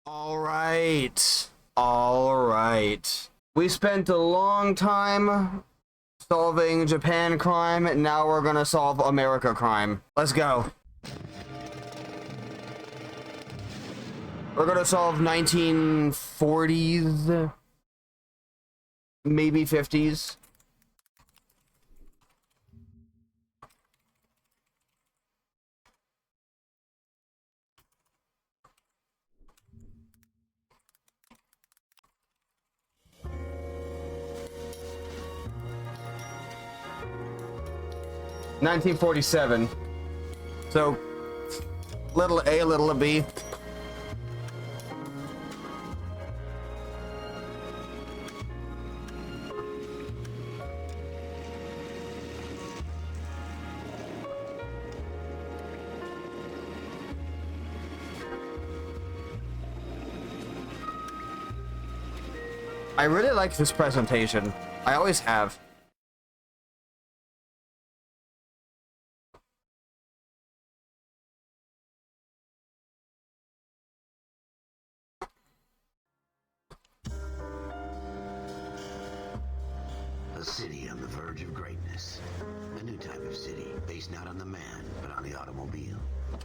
All right. All right. We spent a long time solving Japan crime, and now we're gonna solve America crime. Let's go. We're gonna solve 1940s, maybe 50s. $1947. So, little A, little B. I really like this presentation. I always have. A city on the verge of greatness. A new type of city, based not on the man, but on the automobile.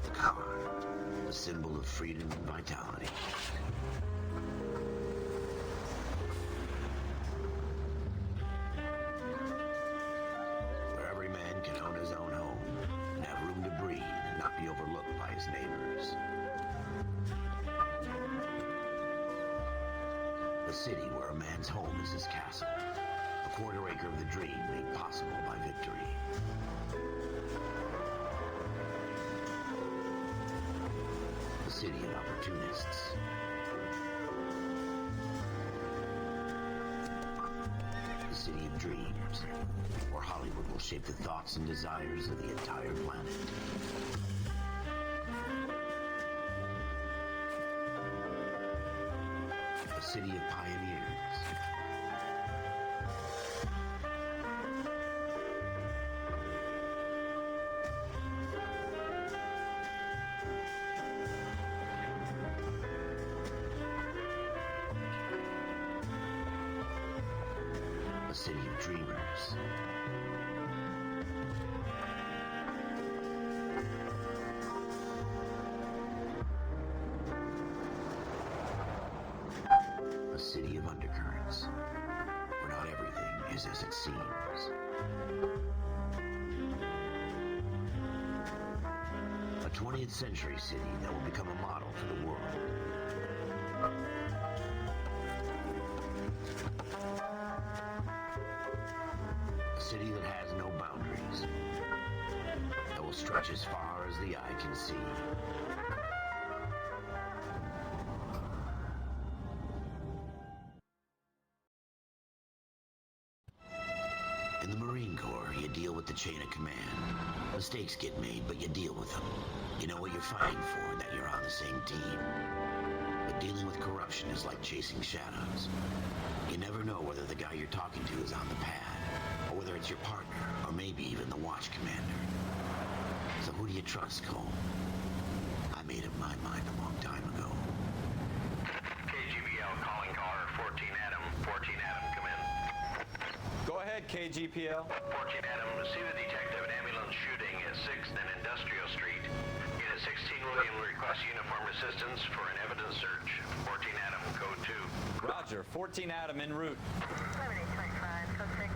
The car. A symbol of freedom and vitality. Where every man can own his own home, and have room to breathe and not be overlooked by his neighbors. A city where a man's home is his castle. A quarter acre of the dream made possible by victory. A city of opportunists. A city of dreams, where Hollywood will shape the thoughts and desires of the entire planet. A city of pioneers. A city of dreamers. A city of undercurrents, where not everything is as it seems. A 20th century city that will become a model for the world. A city that has no boundaries, that will stretch as far as the eye can see. In the Marine Corps, you deal with the chain of command. Mistakes get made, but you deal with them. You know what you're fighting for, that you're on the same team. But dealing with corruption is like chasing shadows. You never know whether the guy you're talking to is on the pad, or whether it's your partner, or maybe even the watch commander. So who do you trust, Cole? I made up my mind a long time ago. KGBL calling caller 14 Adam. 14 Adam, come in. Go ahead, KGPL. 14 Adam, see the detective an ambulance shooting at 6th and Industrial Street. Unit 16 William requests uniform assistance for an evidence search. 14 Adam, code 2. Roger, 14 Adam en route. 7825, code 6.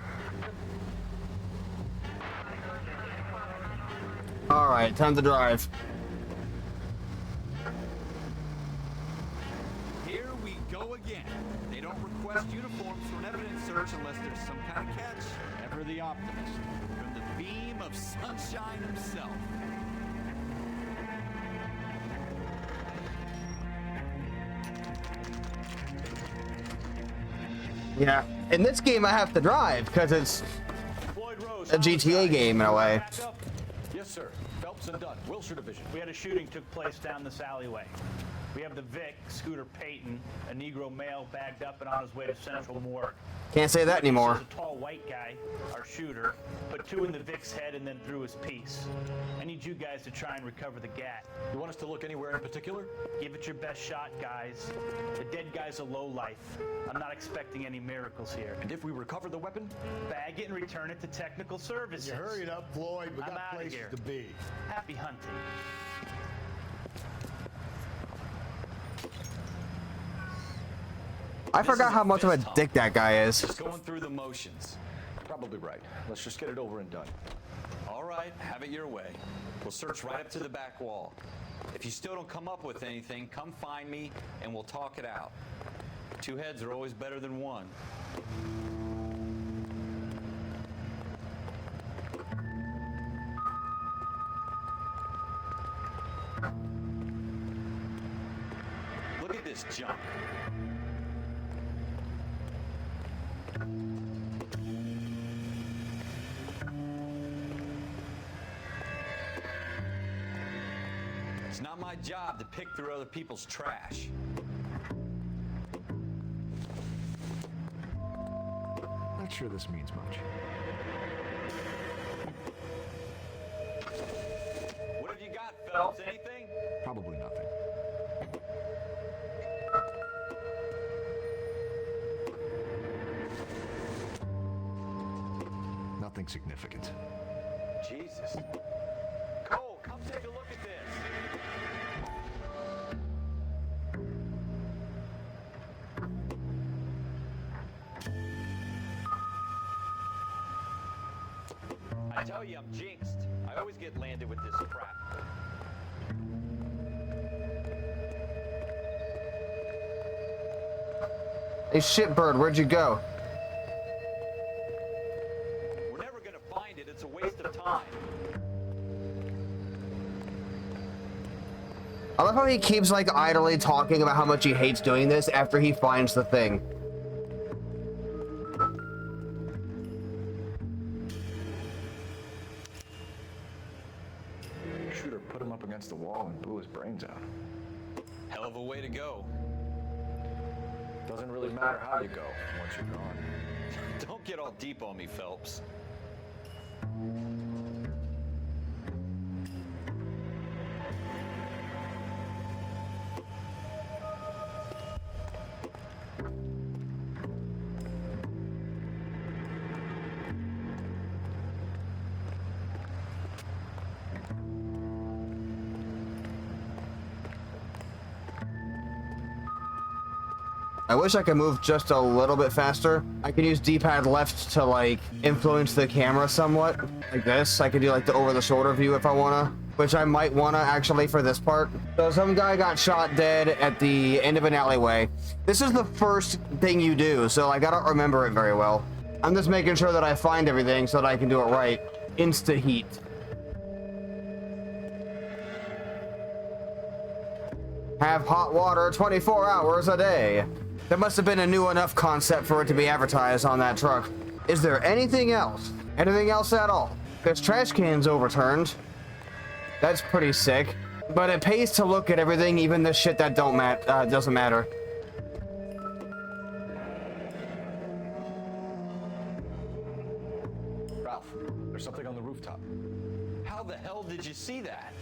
All right, time to drive. Here we go again. They don't request uniforms for an evidence search unless there's some kind of catch. Ever the optimist. From the beam of sunshine himself. Yeah. In this game, I have to drive because it's a GTA game in a way. Yes, sir. Phelps and Dunn, Wilshire Division. We had a shooting took place down this alleyway. We have the Vic, Scooter Payton, a Negro male bagged up and on his way to Central Morgue. Can't say that anymore. There's a tall white guy, our shooter, put 2 in the Vic's head and then threw his piece. I need you guys to try and recover the gat. You want us to look anywhere in particular? Give it your best shot, guys. The dead guy's a lowlife. I'm not expecting any miracles here. And if we recover the weapon? Bag it and return it to technical services. You hurry it up, Floyd. We I'm got outta places here. to be. Happy hunting. I forgot how much of a dick that guy is. Just going through the motions. Probably right. Let's just get it over and done. All right, have it your way. We'll search right up to the back wall. If you still don't come up with anything, come find me and we'll talk it out. 2 heads are always better than 1. Look at this junk. It's not my job to pick through other people's trash. Not sure this means much. What have you got, Phelps? Anything? Probably nothing. Nothing significant. Jesus. Cole, come take a look at this. I tell you, I'm jinxed. I always get landed with this crap. Hey, shitbird, where'd you go? We're never gonna find it. It's a waste of time. I love how he keeps like idly talking about how much he hates doing this after he finds the thing. Shooter put him up against the wall and blew his brains out. Hell of a way to go. Doesn't really matter how you go once you're gone. Don't get all deep on me, Phelps. I wish I could move just a little bit faster. I could use D-pad left to like influence the camera somewhat, like this. I could do like the over-the-shoulder view if I wanna, which I might wanna actually for this part. So some guy got shot dead at the end of an alleyway. This is the first thing you do, so like I don't remember it very well. I'm just making sure that I find everything so that I can do it right. Insta-heat. Have hot water 24 hours a day. There must have been a new enough concept for it to be advertised on that truck. Is there anything else? Anything else at all? There's trash cans overturned. That's pretty sick. But it pays to look at everything, even the shit that doesn't matter. Ralph, there's something on the rooftop. How the hell did you see that?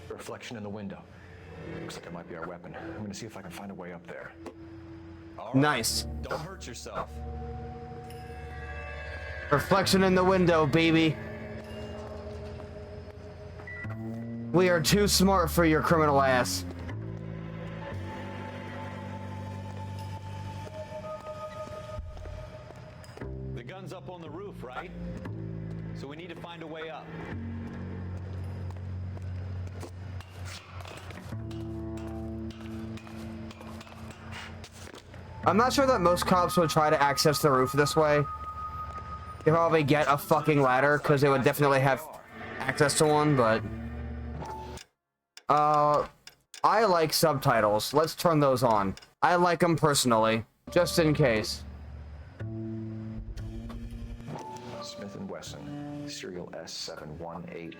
A reflection in the window. Looks like it might be our weapon. I'm gonna see if I can find a way up there. All right. Nice. Don't hurt yourself. Reflection in the window, baby. We are too smart for your criminal ass. The gun's up on the roof, right? So we need to find a way up. I'm not sure that most cops would try to access the roof this way. They probably get a fucking ladder because they would definitely have access to one, but I like subtitles. Let's turn those on. I like them personally, just in case. Smith & Wesson, serial S71893.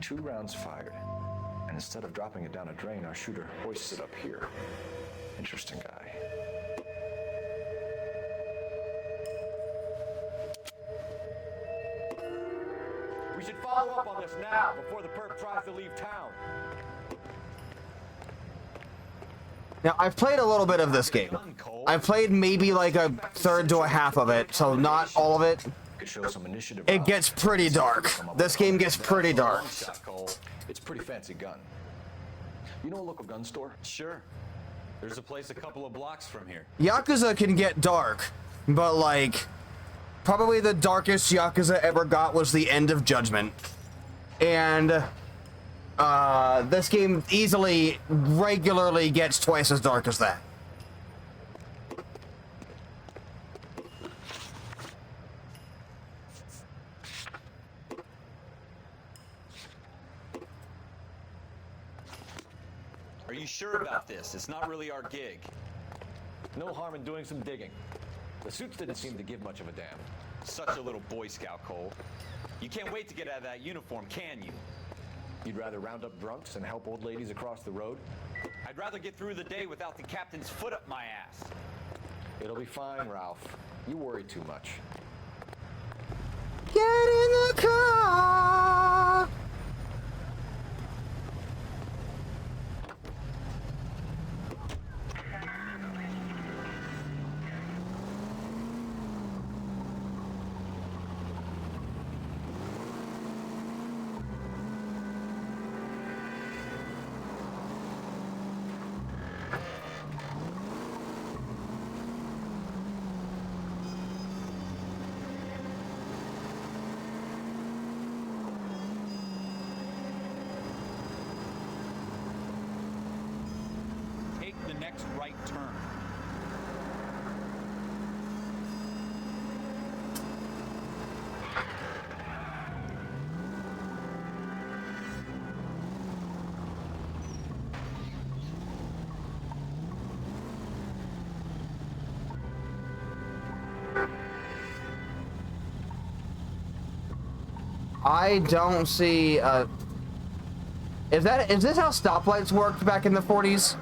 2 rounds fired. And instead of dropping it down a drain, our shooter hoists it up here. Interesting guy. We should follow up on this now before the perp tries to leave town. Now, I've played a little bit of this game. I've played maybe like a third to a half of it, so not all of it. Could show some initiative. It gets pretty dark. This game gets pretty dark. It's a pretty fancy gun. You know a local gun store? Sure. There's a place a couple of blocks from here. Yakuza can get dark, but like, probably the darkest Yakuza ever got was the End of Judgment. And this game easily, regularly gets twice as dark as that. Are you sure about this? It's not really our gig. No harm in doing some digging. The suits didn't seem to give much of a damn. Such a little Boy Scout, Cole. You can't wait to get out of that uniform, can you? You'd rather round up drunks and help old ladies across the road? I'd rather get through the day without the captain's foot up my ass. It'll be fine, Ralph. You worry too much. Get in the car! Take the next right turn. I don't see, is this how stoplights worked back in the 40s?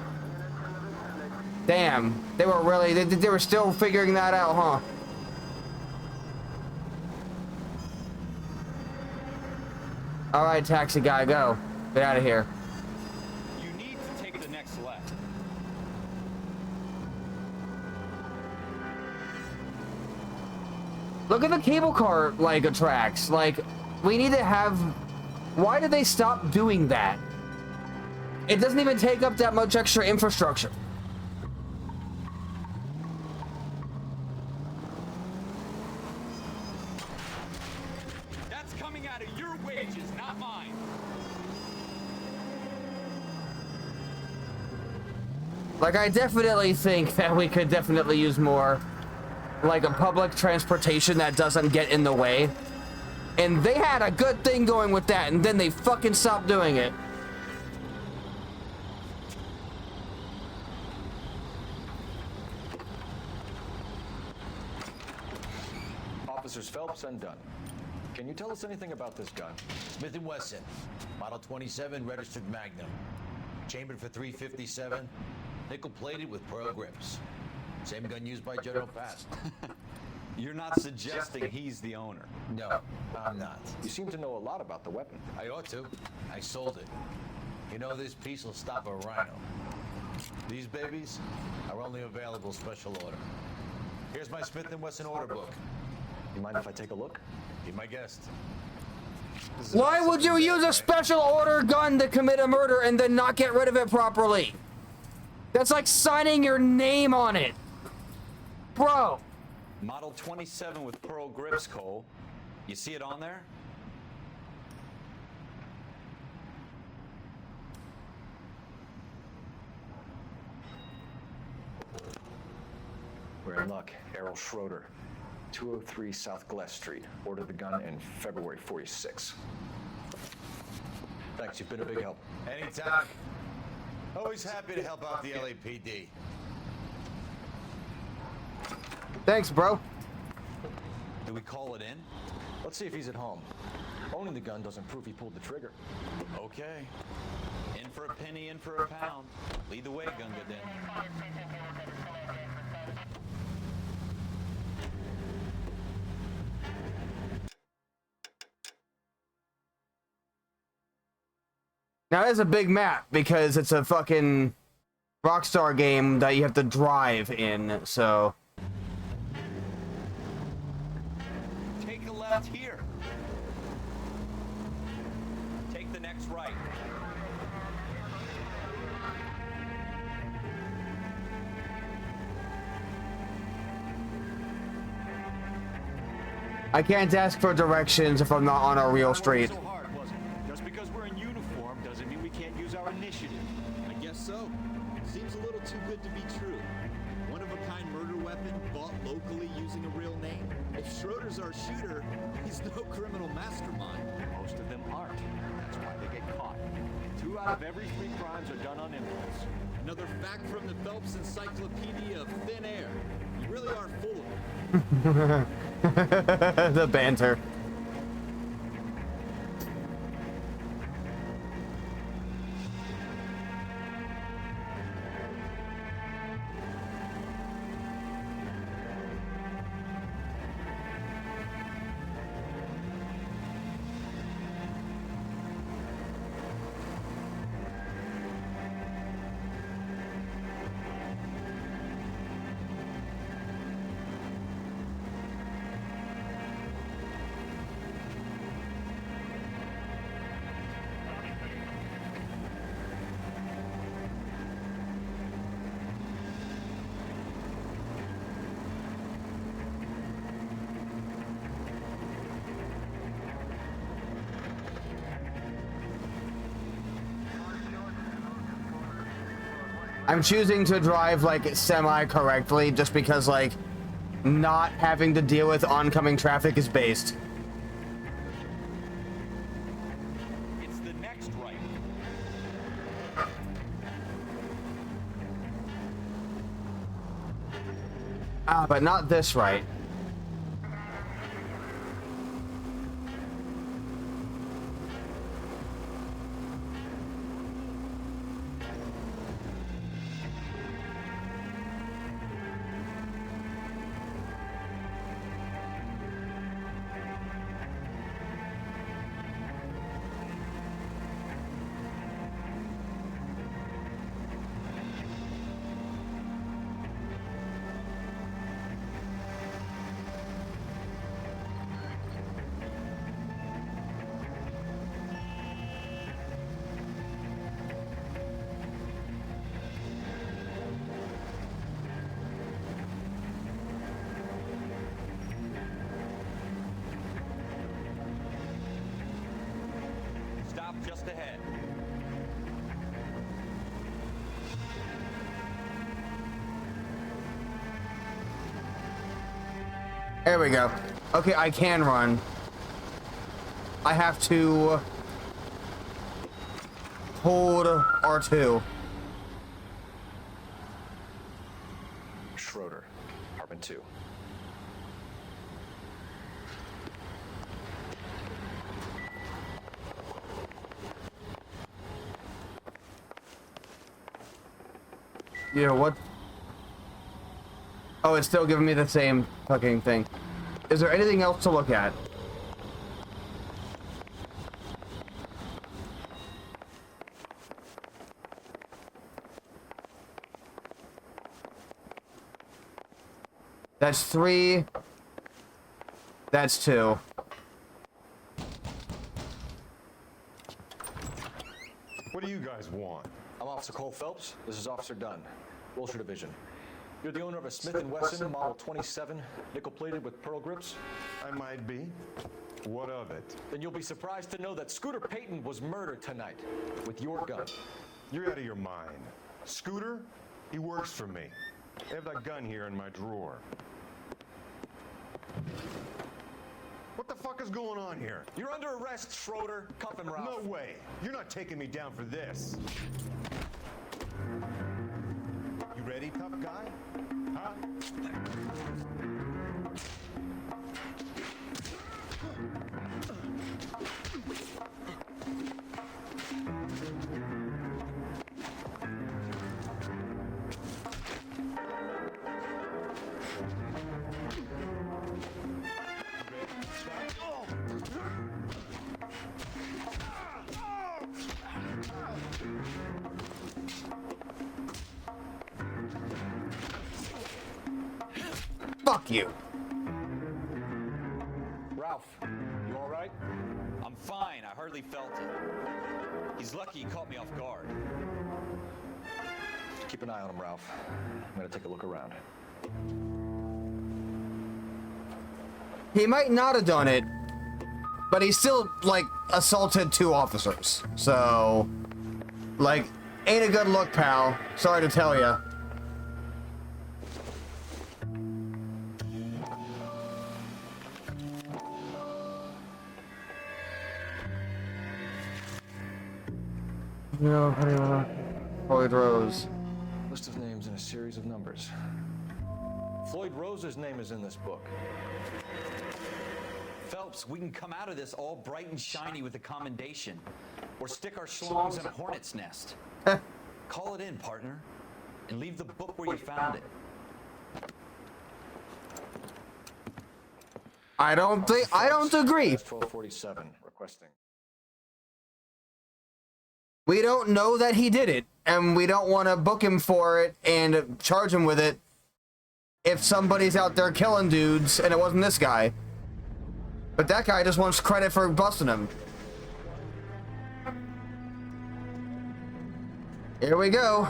Damn, they were really, they were still figuring that out, huh? All right, taxi guy, go. Get out of here. You need to take the next left. Look at the cable car, like, tracks. Like, we need to have... Why did they stop doing that? It doesn't even take up that much extra infrastructure. That's coming out of your wages, not mine. Like, I definitely think that we could definitely use more, like, a public transportation that doesn't get in the way. And they had a good thing going with that, and then they fucking stopped doing it. Officers Phelps and Dunn. Can you tell us anything about this gun? Smith & Wesson, Model 27, registered Magnum. Chambered for .357, nickel-plated with pearl grips. Same gun used by General Patton. You're not suggesting he's the owner. No, I'm not. You seem to know a lot about the weapon. I ought to. I sold it. You know, this piece will stop a rhino. These babies are only available special order. Here's my Smith & Wesson order book. You mind if I take a look? Be my guest. Why would you use a special order gun to commit a murder and then not get rid of it properly? That's like signing your name on it. Bro. Model 27 with pearl grips, Cole. You see it on there? We're in luck. Errol Schroeder, 203 South Gless Street. Ordered the gun in February '46. Thanks, you've been a big help. Anytime. Always happy to help out the LAPD. Thanks, bro. Do we call it in? Let's see if he's at home. Owning the gun doesn't prove he pulled the trigger. Okay. In for a penny, in for a pound. Lead the way, Gunga Din. Now, it's a big map because it's a fucking Rockstar game that you have to drive in, so... Take a left here. Take the next right. I can't ask for directions if I'm not on a real street. So hard, was it? Just because we're in uniform doesn't mean we can't use our initiative. I guess so. Seems a little too good to be true. One-of-a-kind murder weapon bought locally using a real name. If Schroeder's our shooter, he's no criminal mastermind. Most of them aren't. That's why they get caught. 2 out of every 3 crimes are done on impulse. Another fact from the Phelps Encyclopedia of Thin Air. You really are full of it. The banter. I'm choosing to drive like semi-correctly just because like not having to deal with oncoming traffic is based. It's the next right. Ah, but not this right. Stop just ahead. There we go. Okay, I can run. I have to hold R2. Schroeder, apartment 2. Yeah, what? Oh, it's still giving me the same fucking thing. Is there anything else to look at? That's 3. That's 2. What do you guys want? I'm Officer Cole Phelps. This is Officer Dunn, Wilshire Division. You're the owner of a Smith & Wesson Model 27, nickel-plated with pearl grips? I might be. What of it? Then you'll be surprised to know that Scooter Payton was murdered tonight with your gun. You're out of your mind. Scooter? He works for me. I have that gun here in my drawer. What the fuck is going on here? You're under arrest, Schroeder. Cuff him, Ralph. No way. You're not taking me down for this. You ready, tough guy? Huh? Fuck you. Ralph, you all right? I'm fine. I hardly felt it. He's lucky he caught me off guard. Keep an eye on him, Ralph. I'm gonna take a look around. He might not have done it, but he still, like, assaulted 2 officers. So, like, ain't a good look, pal. Sorry to tell ya. No, how do you want Floyd Rose. List of names and a series of numbers. Floyd Rose's name is in this book. Phelps, we can come out of this all bright and shiny with a commendation. Or stick our schlongs in a hornet's nest. Call it in, partner. And leave the book where you found it. I don't agree. 1247 requesting. We don't know that he did it, and we don't want to book him for it and charge him with it if somebody's out there killing dudes and it wasn't this guy. But that guy just wants credit for busting him. Here we go.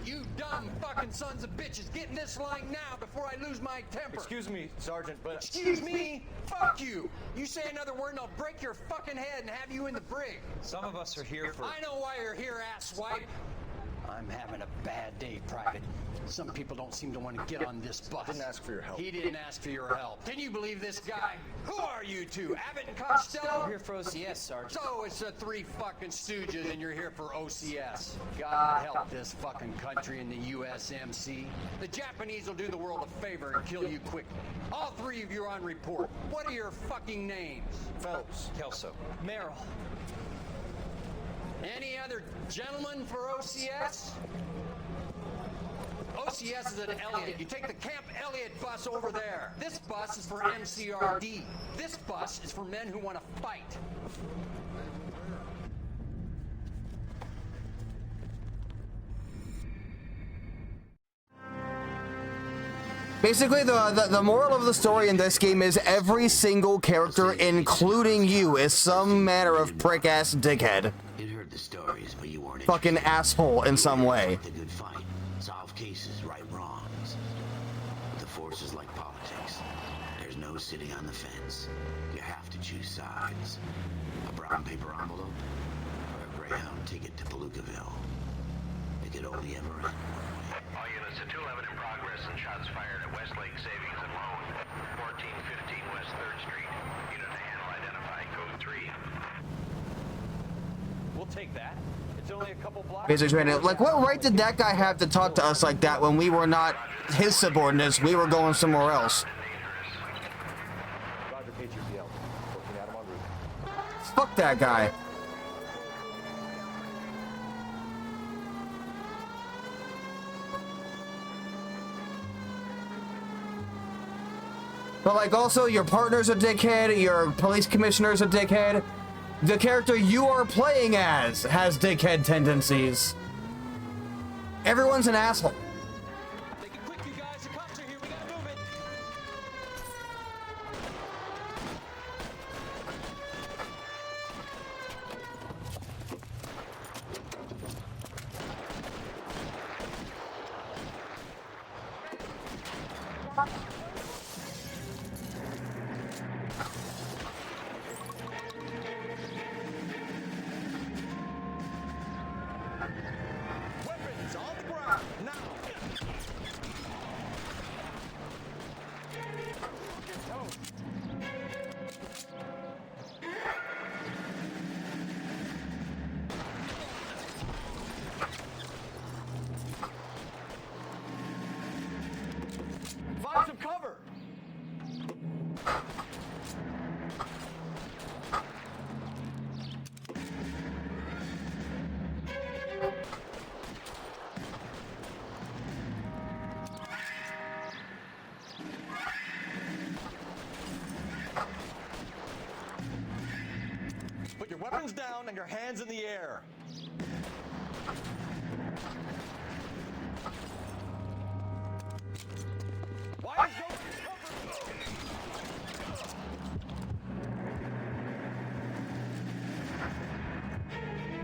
You dumb fucking sons of bitches, get in this line now before I lose my temper. Excuse me, Sergeant, but... Excuse me? Fuck you. You say another word and I'll break your fucking head and have you in the brig. Some of us are here for... I know why you're here, asswipe. I'm having a bad day, Private. Some people don't seem to want to get on this bus. Didn't ask for your help. He didn't ask for your help. Can you believe this guy? Who are you two? Abbott and Costello? We're here for OCS, Sergeant. So it's the 3 fucking stooges and you're here for OCS. God help this fucking country and the USMC. The Japanese will do the world a favor and kill you quickly. All 3 of you are on report. What are your fucking names? Phelps. Kelso. Merrill. Any other gentlemen for OCS? OCS is at Elliott. You take the Camp Elliott bus over there. This bus is for MCRD. This bus is for men who want to fight. Basically, the moral of the story in this game is every single character, including you, is some manner of prick-ass dickhead. You'd heard the stories, but you weren't Fucking asshole in some way. The good fight, solve cases, right wrongs. But the force is like politics. There's no sitting on the fence. You have to choose sides. A brown paper envelope or a Greyhound ticket to Palookaville. It could only ever end one way. All units at 211 in progress and shots fired at Westlake Savings and Loan, 1415 West 3rd Street. Unit to handle identified code 3. We'll take that. It's only a couple blocks. Basically, like, what right did that guy have to talk to us like that when we were not his subordinates? We were going somewhere else. Roger, KGPL. Looking at him en route. Fuck that guy. But, like, also, your partner's a dickhead, your police commissioner's a dickhead. The character you are playing as has dickhead tendencies. Everyone's an asshole. Take it quick, you guys. The cops are here. We gotta move it. Weapons on the ground, now! Find some cover! Guns down and your hands in the air. Why is nobody covering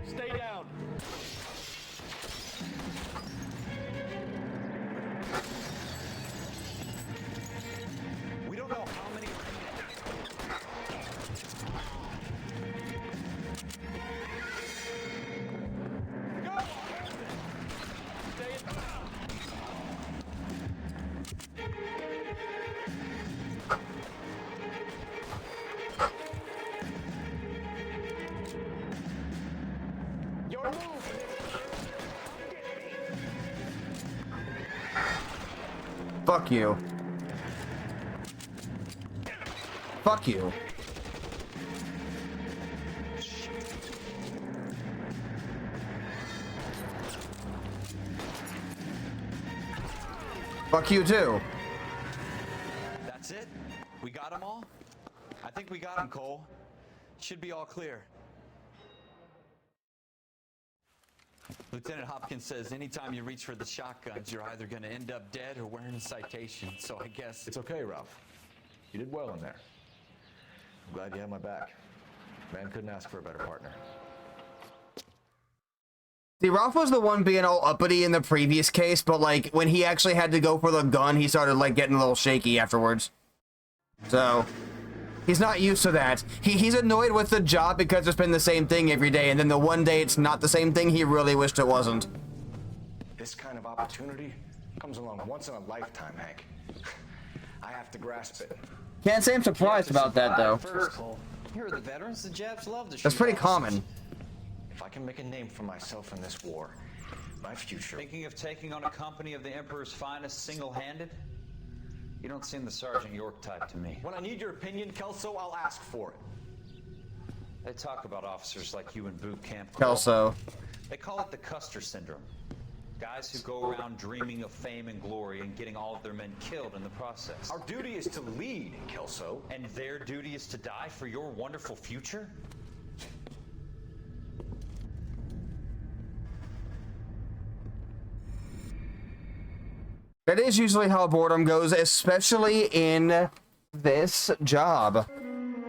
me? Stay down. We don't know how many. Go! Stay in. Your move. Fuck you. Fuck you. Fuck you too. That's it? We got them all? I think we got them, Cole. Should be all clear. Lieutenant Hopkins says anytime you reach for the shotguns, you're either going to end up dead or wearing a citation. So I guess It's okay, Ralph. You did well in there. I'm glad you had my back. Man couldn't ask for a better partner. See, Ralph was the one being all uppity in the previous case, but like when he actually had to go for the gun, he started like getting a little shaky afterwards. So he's not used to that. He's annoyed with the job because it's been the same thing every day, and then the one day it's not the same thing, he really wished it wasn't. This kind of opportunity comes along once in a lifetime, Hank. I have to grasp it. Can't say I'm surprised about that though. First, Cole, you're the veterans. The Japs love to shoot. That's pretty officers. common. If I can make a name for myself in this war, my future. thinking of taking on a company of the Emperor's finest single-handed? You don't seem the Sergeant York type to me. When I need your opinion, Kelso, I'll ask for it. They talk about officers like you in boot camp, Cole. Kelso. They call it the Custer syndrome. Guys who go around dreaming of fame and glory and getting all of their men killed in the process. Our duty is to lead, Kelso. And their duty is to die for your wonderful future? That is usually how boredom goes, especially in this job.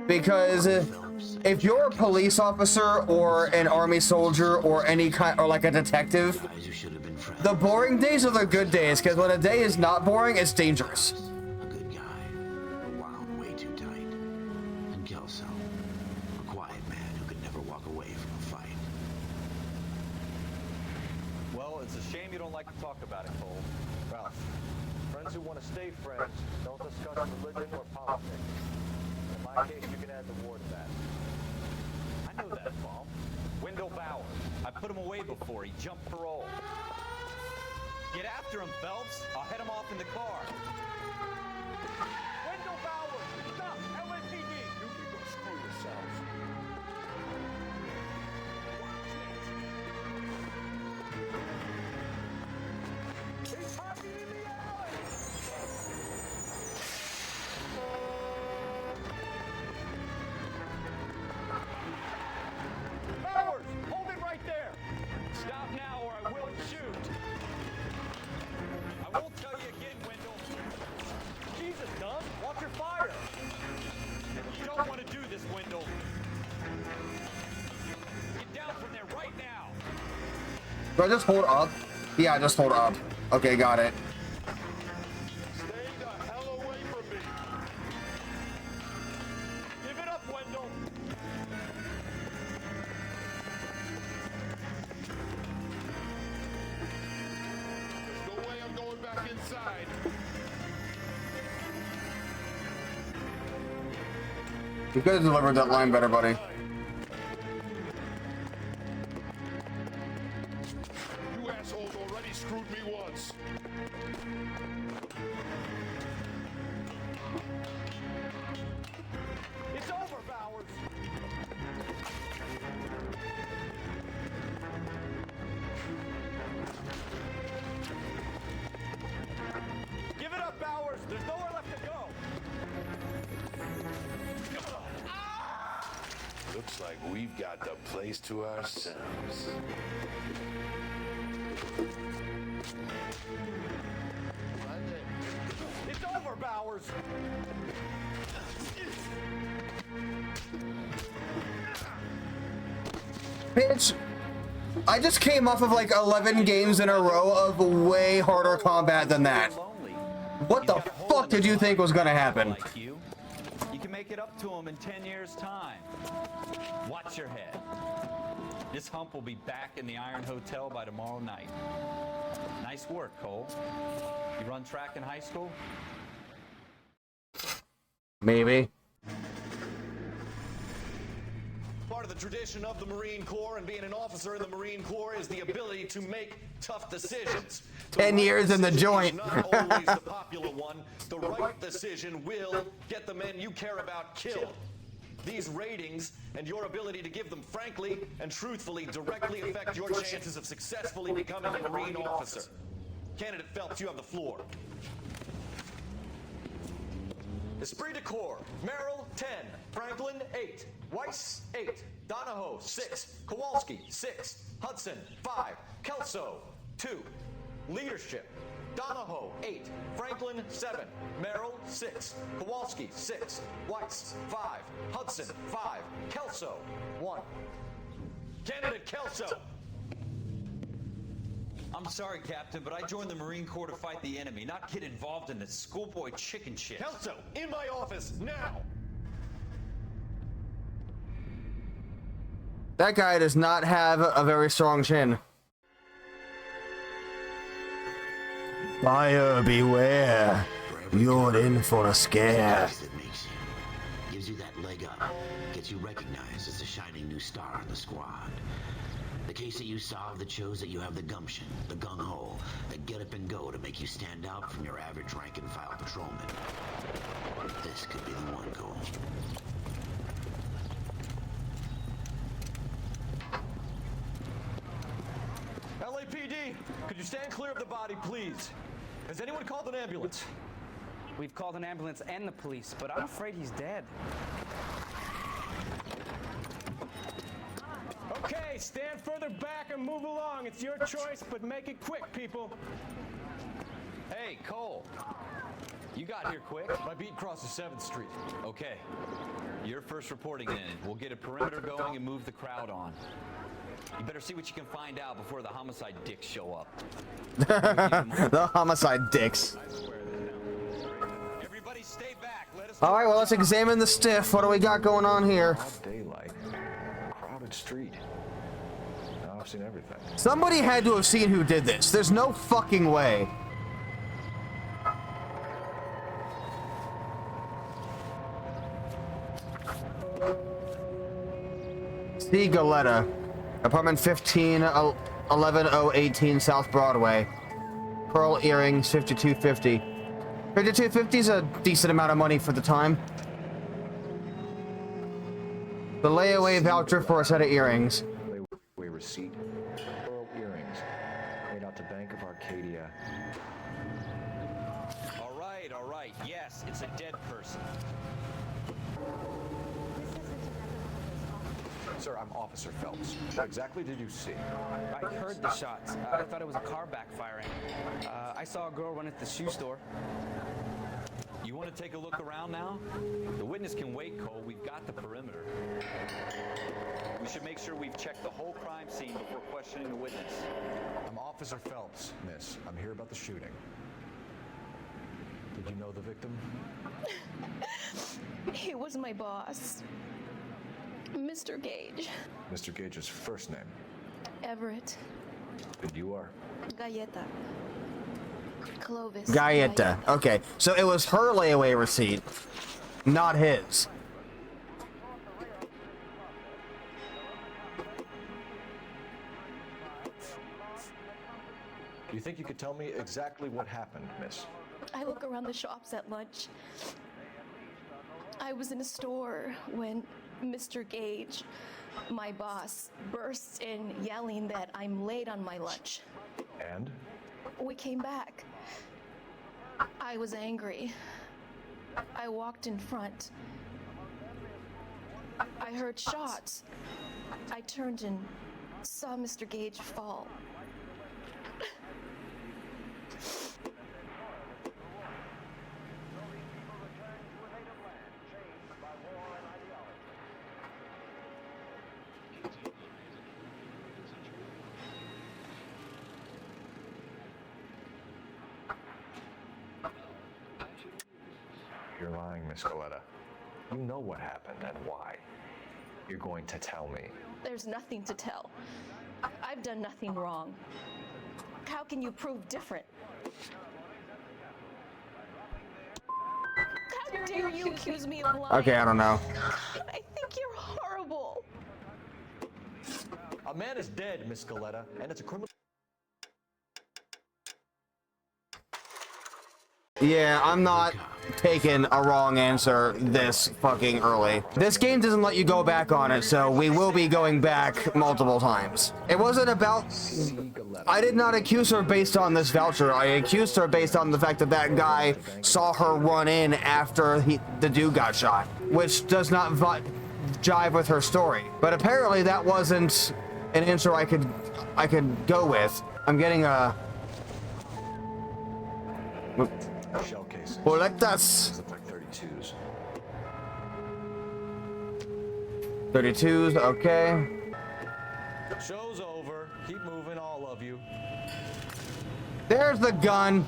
Because if you're a police officer or an army soldier or any kind, or like a detective, Guys who should have been friends. the boring days are the good days, because when a day is not boring, it's dangerous. A good guy, but wound way too tight. And Kelso, a quiet man who could never walk away from a fight. Well, it's a shame you don't like to talk about it, Cole. Ralph, friends who want to stay friends don't discuss religion or politics. In my case, you can add the war to that. I know that, Paul. Wendell Bauer. I put him away before. He jumped parole. Get after him, Phelps. I'll head him off in the car. Wendell Bauer! Stop! LAPD! You can go screw yourself. He's hiding in the alley! Bowers! Hold it right there! Stop now or I will shoot. I won't tell you again, Wendell. Jesus, Dunn! Watch your fire! You don't want to do this, Wendell. Get down from there right now. Do I just hold up? Yeah, just hold up. Okay, got it. Stay the hell away from me! Give it up, Wendell! There's no way I'm going back inside. You could have delivered that line better, buddy. You assholes already screwed me once. It's over, Bowers! Give it up, Bowers! There's nowhere left to go! The like we've got the place to ourselves. It's over, Bowers! Bitch, I just came off of like 11 games in a row of way harder combat than that. What the fuck did you think was gonna happen? You can make it up to him in 10 years' time. Watch your head. This hump will be back in the Iron Hotel by tomorrow night. Nice work, Cole. You run track in high school? Maybe. Part of the tradition of the Marine Corps and being an officer in the Marine Corps is the ability to make tough decisions. 10 years in the joint. Not always the popular one. The right decision will get the men you care about killed. These ratings and your ability to give them frankly and truthfully directly affect your chances of successfully becoming a Marine officer. Candidate Phelps, you have the floor. Esprit de Corps, Merrill 10, Franklin 8, Weiss 8, Donahoe 6, Kowalski 6, Hudson 5, Kelso 2. Leadership, Donahoe 8, Franklin 7, Merrill 6, Kowalski 6, Weiss 5, Hudson 5, Kelso 1. Candidate Kelso! I'm sorry, Captain, but I joined the Marine Corps to fight the enemy, not get involved in this schoolboy chicken shit. Kelso, in my office, now! That guy does not have a very strong chin. Buyer beware. You're in for a scare. That makes you, gives you that leg up, gets you recognized as a shining new star in the squad. The case that you solved that shows that you have the gumption, the gung-ho, the get up and go to make you stand out from your average rank-and-file patrolman. This could be the one, Cole. LAPD, could you stand clear of the body, please? Has anyone called an ambulance? We've called an ambulance and the police, but I'm afraid he's dead. Okay, stand further back and move along. It's your choice, but make it quick, people. Hey, Cole. You got here quick. My beat crosses 7th Street. Okay. You're first reporting in. We'll get a perimeter going and move the crowd on. You better see what you can find out before the homicide dicks show up. The homicide dicks. Everybody stay back. Let us Alright, well, let's examine the stiff. What do we got going on here? Daylight. Crowded street. Now I've seen everything. Somebody had to have seen who did this. There's no fucking way. C. Galetta, apartment 15, 11018 South Broadway. Pearl earrings, 5250. 5250 is a decent amount of money for the time. The layaway voucher for a set of earrings. Layaway receipt. Pearl earrings. Made out to Bank of Arcadia. All right. Yes, it's a dead person. Sir, I'm Officer Phelps. What exactly did you see? I heard the shots. I thought it was a car backfiring. I saw a girl run at the shoe store. You want to take a look around now? The witness can wait, Cole. We've got the perimeter. We should make sure we've checked the whole crime scene before questioning the witness. I'm Officer Phelps, miss. I'm here about the shooting. Did you know the victim? He was my boss. Mr. Gage. Mr. Gage's first name? Everett. And you are? Galleta. Clovis. Galleta. Okay, so it was her layaway receipt, not his. Do you think you could tell me exactly what happened, miss? I look around the shops at lunch. I was in a store when Mr. Gage, my boss, bursts in yelling that I'm late on my lunch. And? We came back. I was angry. I walked in front. I heard shots. I turned and saw Mr. Gage fall. You're lying, Miss Coletta. You know what happened and why. You're going to tell me. There's nothing to tell. I've done nothing wrong. How can you prove different? How dare you accuse me of lying? Okay, I don't know. I think you're horrible. A man is dead, Miss Coletta, and it's a criminal. Yeah, I'm not taking a wrong answer this fucking early. This game doesn't let you go back on it, so we will be going back multiple times. It wasn't about... I did not accuse her based on this voucher. I accused her based on the fact that that guy saw her run in after the dude got shot, which does not jive with her story. But apparently that wasn't an answer I could go with. I'm getting a... Shell casings. Boletas. Look like 32s. 32s, okay. Show's over. Keep moving, all of you. There's the gun.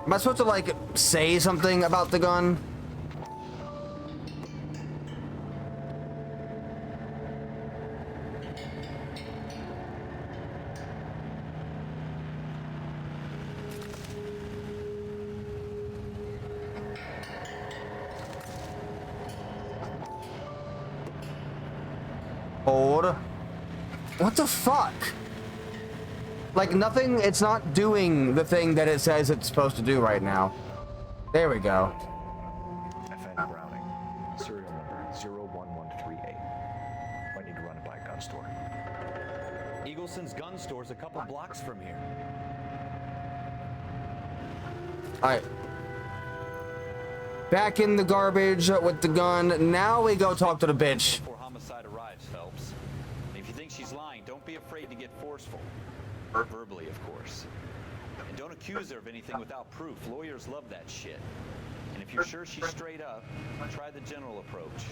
Am I supposed to, like, say something about the gun? Hold. What the fuck? Like nothing, it's not doing the thing that it says it's supposed to do right now. There we go. FN Browning. Serial number 01138. Might need to run it by a gun store. Eagleson's gun store's a couple blocks from here. Alright. Back in the garbage with the gun. Now we go talk to the bitch. Before homicide arrives, Phelps. And if you think she's lying, don't be afraid to get forceful. Verbally, of course. And don't accuse her of anything without proof. Lawyers love that shit. And if you're sure she's straight up, try the general approach.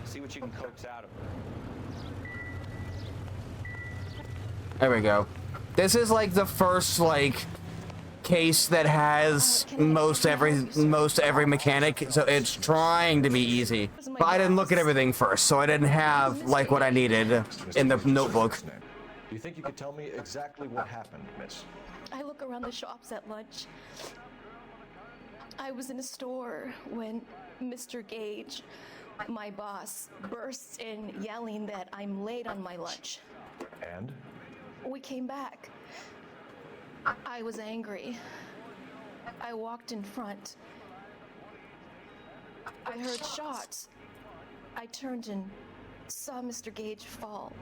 See what you can coax out of her. There we go. This is like the first like case that has most every mechanic, so it's trying to be easy. But I didn't look at everything first, so I didn't have like what I needed in the notebook. Do you think you could tell me exactly what happened, miss? I look around the shops at lunch. I was in a store when Mr. Gage, my boss, bursts in yelling that I'm late on my lunch. And? We came back. I was angry. I walked in front. I heard shots. I turned and saw Mr. Gage fall.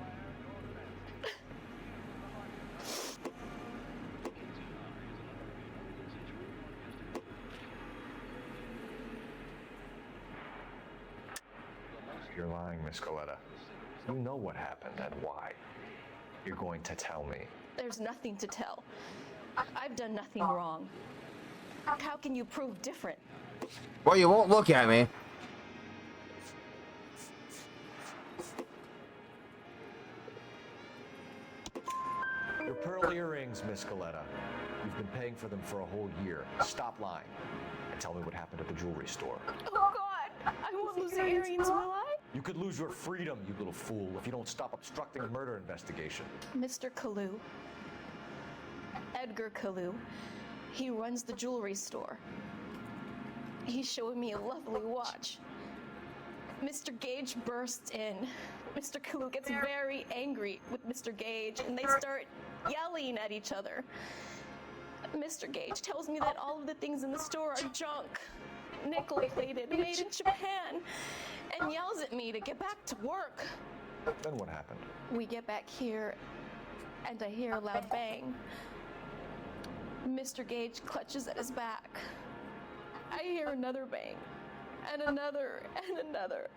You're lying, Miss Coletta. You know what happened and why. You're going to tell me. There's nothing to tell. I've done nothing wrong. How can you prove different? Well, you won't look at me. Your pearl earrings, Miss Coletta. You've been paying for them for a whole year. Stop lying and tell me what happened at the jewelry store. Oh God! I won't lose the earrings, will I? You could lose your freedom, you little fool, if you don't stop obstructing a murder investigation. Mr. Kalu. Edgar Kalu. He runs the jewelry store. He's showing me a lovely watch. Mr. Gage bursts in. Mr. Kalu gets very angry with Mr. Gage, and they start yelling at each other. Mr. Gage tells me that all of the things in the store are junk, nickel-plated, made in Japan, and yells at me to get back to work. Then what happened? We get back here, and I hear a loud bang. Mr. Gage clutches at his back. I hear another bang, and another, and another.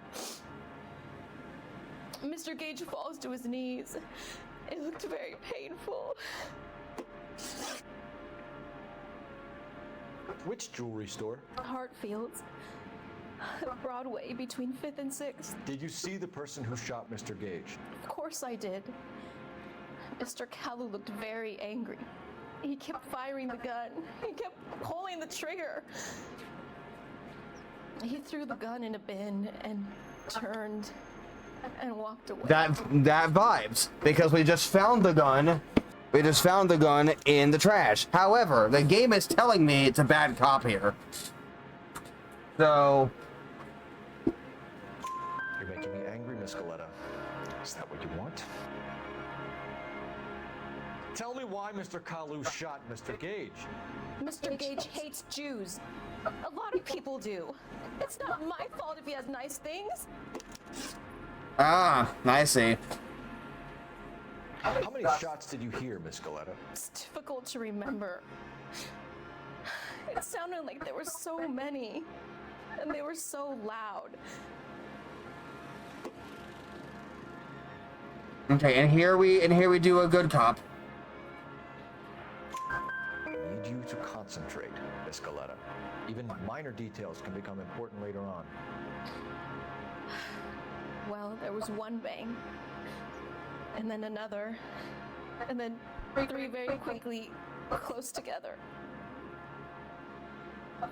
Mr. Gage falls to his knees. It looked very painful. Which jewelry store? Hartfield's. Broadway between 5th and 6th. Did you see the person who shot Mr. Gage? Of course I did. Mr. Kalu looked very angry. He kept firing the gun. He kept pulling the trigger. He threw the gun in a bin and turned and walked away. That vibes, because we just found the gun. We just found the gun in the trash. However, the game is telling me it's a bad cop here. So... You're making me angry, Miss Galetta. Is that what you want? Tell me why Mr. Kalu shot Mr. Gage. Mr. Gage hates Jews. A lot of people do. It's not my fault if he has nice things. Ah, I see. How many shots did you hear, Miss Galetta? It's difficult to remember. It sounded like there were so many, and they were so loud. Okay, and here we do a good cop. I need you to concentrate, Miss Galetta. Even minor details can become important later on. Well, there was one bang, and then another, and then three very quickly close together.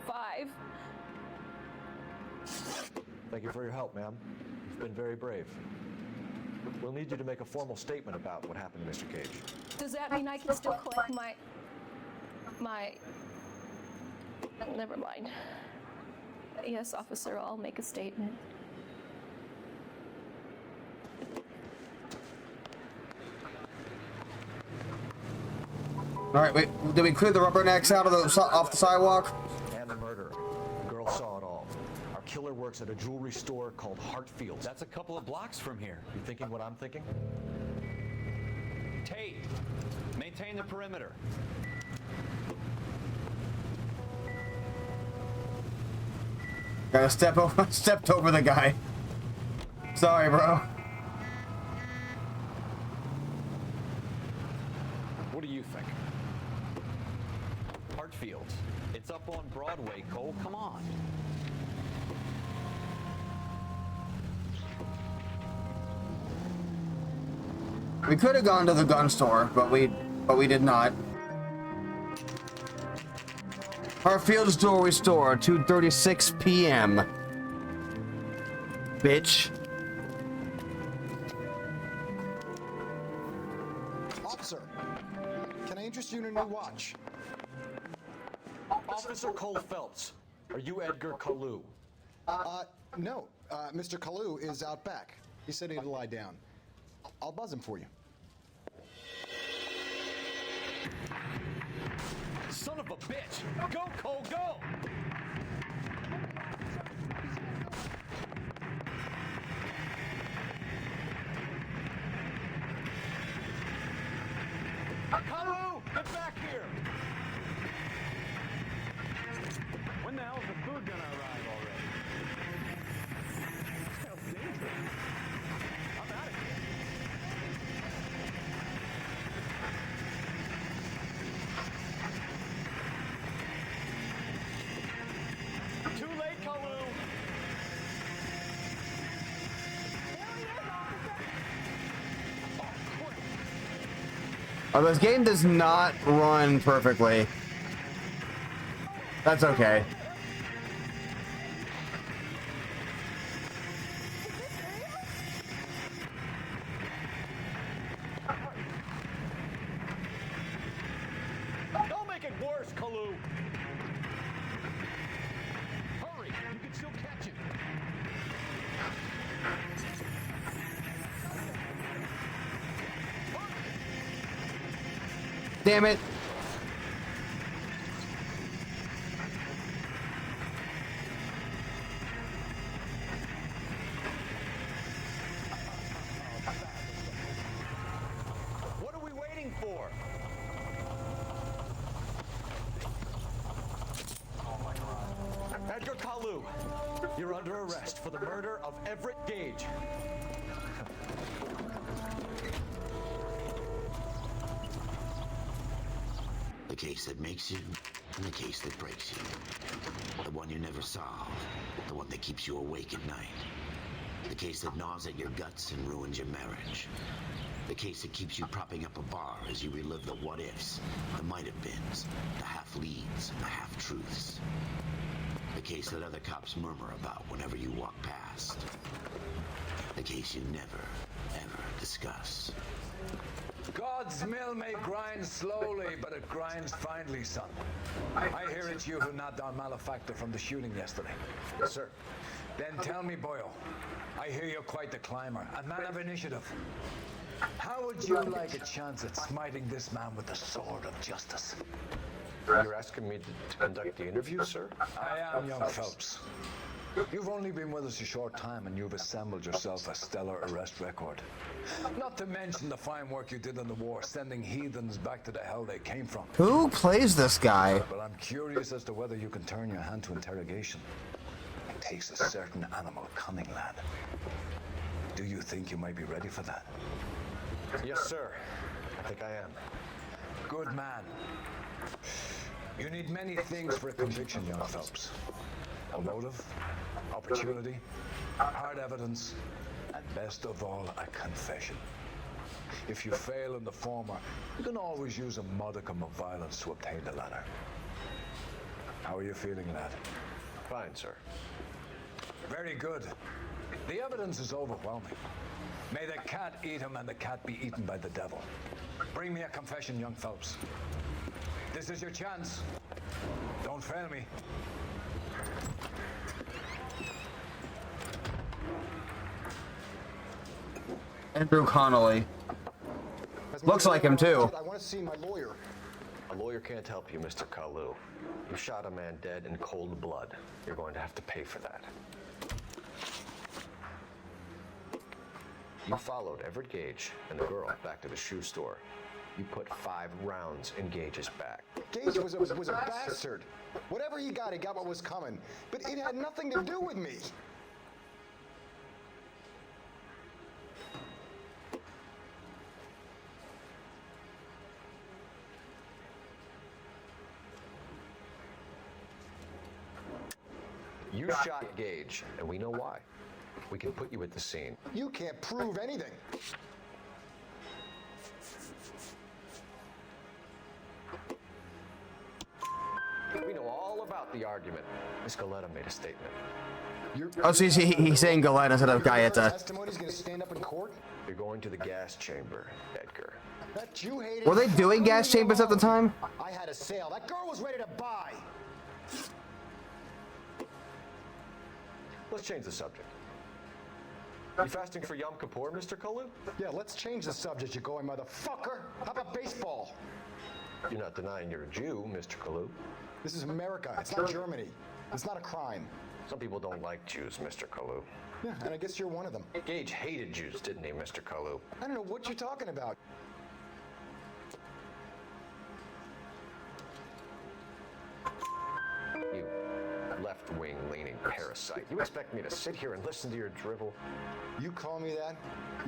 5. Thank you for your help, ma'am. You've been very brave. We'll need you to make a formal statement about what happened to Mr. Cage. Does that mean I can still collect my... Never mind. Yes, officer, I'll make a statement. All right, wait. Did we clear the rubbernecks out of off the sidewalk? And the murder. The girl saw it all. Our killer works at a jewelry store called Hartfield's. That's a couple of blocks from here. You thinking what I'm thinking? Tate, maintain the perimeter. Gotta stepped over the guy. Sorry, bro. What do you think? Hartfield. It's up on Broadway, Cole. Come on. We could have gone to the gun store, but we did not. Hartfield's Jewelry Store, 2:36 p.m. Bitch. Officer, can I interest you in a new watch? Officer Cole Phelps, are you Edgar Kalu? No. Mr. Kalu is out back. He said he'd lie down. I'll buzz him for you. Son of a bitch! Go, Cole, go! Kalu, get back here! When the hell's the food gonna arrive already? This sounds dangerous. I'm out of here. Too late, Kalu! Oh, this game does not run perfectly. That's okay. Don't make it worse, Kalu! Hurry! You can still catch it. Damn it. What are we waiting for? You're under arrest for the murder of Everett Gage. The case that makes you, and the case that breaks you. The one you never solve, the one that keeps you awake at night. The case that gnaws at your guts and ruins your marriage. The case that keeps you propping up a bar as you relive the what-ifs, the might-have-beens, the half-leads, and the half-truths. The case that other cops murmur about whenever you walk past. The case you never, ever discuss. God's mill may grind slowly, but it grinds finely, son. I hear it's you who knocked down Malefactor from the shooting yesterday. Yes, sir. Then tell me, Boyle, I hear you're quite the climber, a man of initiative. How would you like a chance at smiting this man with the sword of justice? You're asking me to conduct the interview, sir? I am, young Phelps. You've only been with us a short time and you've assembled yourself a stellar arrest record. Not to mention the fine work you did in the war, sending heathens back to the hell they came from. Who plays this guy? But I'm curious as to whether you can turn your hand to interrogation. It takes a certain animal cunning, lad. Do you think you might be ready for that? Yes, sir. I think I am. Good man. You need many things for a conviction, young Phelps. A motive, opportunity, hard evidence, and best of all, a confession. If you fail in the former, you can always use a modicum of violence to obtain the latter. How are you feeling, lad? Fine, sir. Very good. The evidence is overwhelming. May the cat eat him and the cat be eaten by the devil. Bring me a confession, young Phelps. This is your chance. Don't fail me. Andrew Connolly. Looks like him too. I want to see my lawyer. A lawyer can't help you, Mr. Kalu. You shot a man dead in cold blood. You're going to have to pay for that. You followed Everett Gage and the girl back to the shoe store. You put 5 rounds in Gage's back. Gage was a bastard. Whatever he got what was coming. But it had nothing to do with me. You shot Gage, and we know why. We can put you at the scene. You can't prove anything. We know all about the argument. Miss Galetta made a statement. Oh, so he's saying Galetta instead of Gaeta. Testimony's gonna stand up in court? You're going to the gas chamber, Edgar. That you hated. Were they doing gas chambers at the time? I had a sale. That girl was ready to buy. Let's change the subject. You fasting for Yom Kippur, Mr. Kalu? Yeah, let's change the subject, you going motherfucker. How about baseball? You're not denying you're a Jew, Mr. Kalu. This is America. It's not Germany. It's not a crime. Some people don't like Jews, Mr. Kalu. Yeah, and I guess you're one of them. Gage hated Jews, didn't he, Mr. Kalu? I don't know what you're talking about. You left-wing leaning parasite. You expect me to sit here and listen to your drivel? You call me that?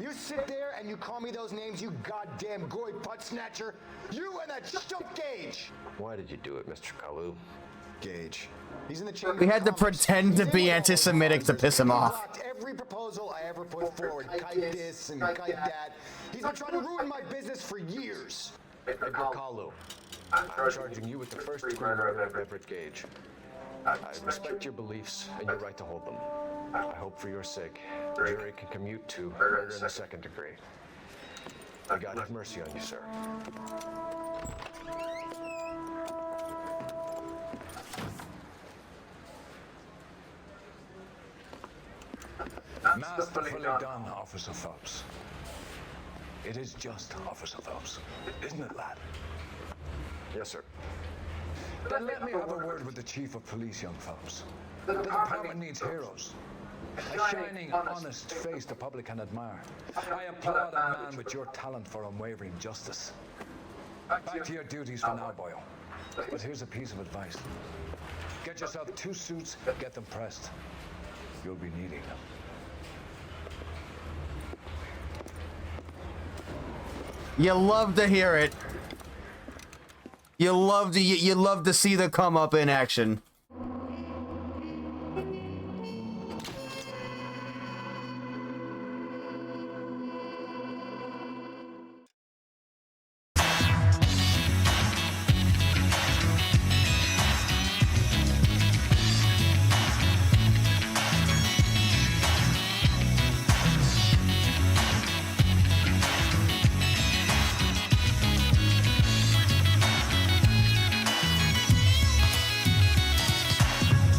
You sit there and you call me those names, you goddamn goy putt snatcher? You and that stump Gage! Why did you do it, Mr. Kalu? Gage. He's in the chamber. We had to pretend to be anti-Semitic to piss him off. Blocked every proposal I ever put forward. Kite this and kite that. He's been trying to ruin my business for years. Edgar Kalu, I'm charging you with the first degree murder of Everett Gage. I respect your beliefs and your right to hold them. I hope for your sake the jury can commute to murder in the second degree. May God have mercy on you, sir. Masterfully done, Officer Phelps. It is just, Officer Phelps. Isn't it, lad? Yes, sir. Then let me have a word with the Chief of Police, young Phelps. The department needs heroes. A shining, honest face the public can admire. I applaud a man with your talent for unwavering justice. Back to your duties for now, Boyle. But here's a piece of advice. Get yourself 2 suits, get them pressed. you'll be needing. You love to hear it. You love to see the come up in action.